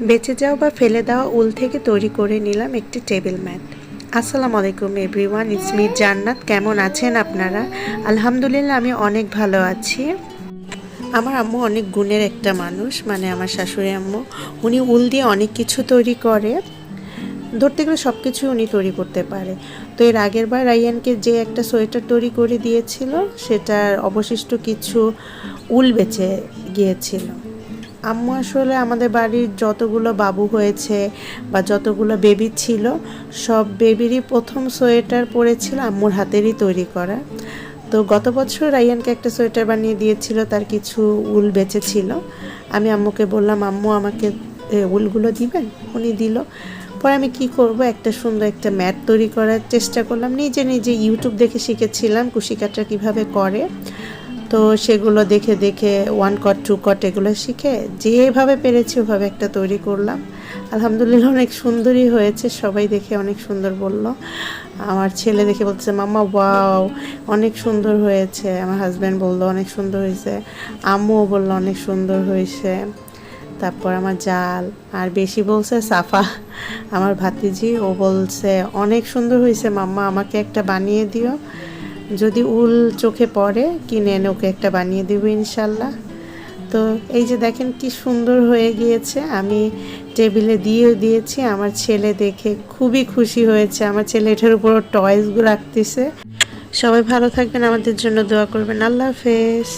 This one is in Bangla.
বেঁচে যাওয়া বা ফেলে দেওয়া উল থেকে তৈরি করে নিলাম একটি টেবিল ম্যাট। আসসালামু আলাইকুম এভরিওয়ান, ইটস মি জান্নাত। কেমন আছেন আপনারা? আলহামদুলিল্লাহ আমি অনেক ভালো আছি। আমার আম্মু অনেক গুণের একটা মানুষ, মানে আমার শাশুড়ি আম্মু। উনি উল দিয়ে অনেক কিছু তৈরি করে, ধরতে গেলে সব কিছু উনি তৈরি করতে পারে। তো এর আগের বার রাইয়ানকে যে একটা সোয়েটার তৈরি করে দিয়েছিল, সেটার অবশিষ্ট কিছু উল বেঁচে গিয়েছিল। আম্মু আসলে আমাদের বাড়ির যতগুলো বাবু হয়েছে বা যতগুলো বেবি ছিল, সব বেবিরই প্রথম সোয়েটার পরেছিল আম্মুর হাতেরই তৈরি করা। তো গত বছর রাইয়ানকে একটা সোয়েটার বানিয়ে দিয়েছিল, তার কিছু উল বেঁচে ছিল। আমি আম্মুকে বললাম, আম্মু আমাকে উলগুলো দিবেন? উনি দিল। পরে আমি কি করব, একটা সুন্দর একটা ম্যাট তৈরি করার চেষ্টা করলাম। নিজে নিজে ইউটিউব দেখে শিখেছিলাম কুশি কাটা কীভাবে করে। তো সেগুলো দেখে দেখে 1 কট 2 কট এগুলো শিখে যেভাবে পেরেছি ওভাবে একটা তৈরি করলাম। আলহামদুলিল্লাহ অনেক সুন্দরই হয়েছে, সবাই দেখে অনেক সুন্দর বলল। আমার ছেলে দেখে বলছে, মাম্মা ওয়াও অনেক সুন্দর হয়েছে। আমার হাজব্যান্ড বললো অনেক সুন্দর হয়েছে, আম্মুও বললো অনেক সুন্দর হয়েছে। তারপর আমার জাল আর বেশি বলছে সাফা, আমার ভাতিজি, ও বলছে অনেক সুন্দর হয়েছে মাম্মা, আমাকে একটা বানিয়ে দিও। যদি উল চোখে পড়ে কিনে এনে ওকে একটা বানিয়ে দেবো ইনশাল্লাহ। তো এই যে দেখেন কি সুন্দর হয়ে গিয়েছে, আমি টেবিলে দিয়েছি। আমার ছেলে দেখে খুবই খুশি হয়েছে। আমার ছেলে এটার উপর টয়েসগুলো রাখতেছে। সবাই ভালো থাকবেন, আমাদের জন্য দোয়া করবেন। আল্লাহ হাফেজ।